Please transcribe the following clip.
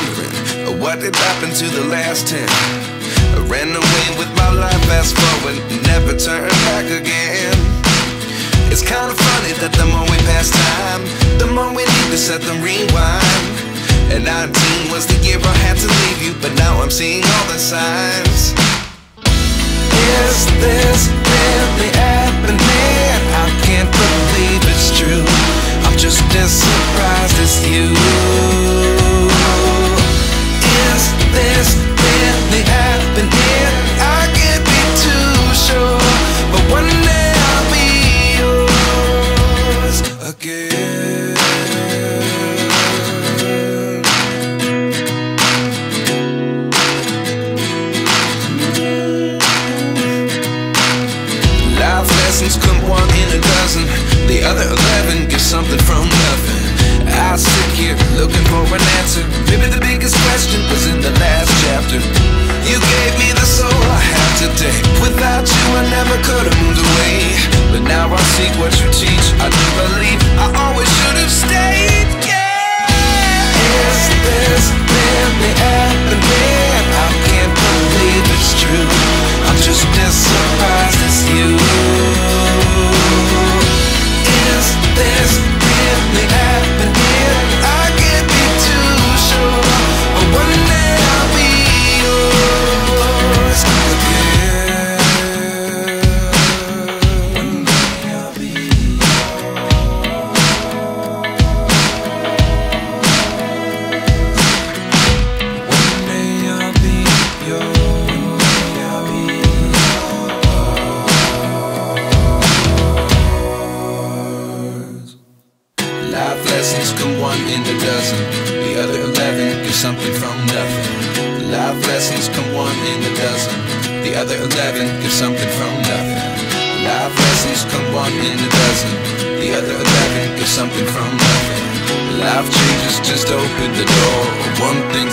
wondering what did happen to the last 10. I ran away with my life, fast forward, never turn back again. It's kind of funny that the more we pass time, the more we need to set them rewind. And 19 was the year I had to leave you, but now I'm seeing all the signs. Is this really happening? I can't believe it's true. I'm just as surprised as you. Is this really happening? I can't be too sure, but one day I'll be yours again. Life lessons come one in a dozen, the other 11 get something from nothing. I sit here looking for an answer. Maybe the biggest question was in the last chapter. You gave me the soul I have today. Without you I never could have moved away. But now I see what you teach. I do believe I always should have stayed. Yeah. Is this really happening? I can't believe it's true. I'm just as surprised as you. Is this really happening? I can't be too sure, but one day I'll be yours again. One day I'll be yours. One day I'll be yours. I'll be yours. Life lessons come one in a dozen, the other 11 get something from nothing. Life lessons come one in a dozen, the other 11 get something from nothing. Life lessons come one in a dozen, the other 11 get something from nothing. Life changes just open the door. One thing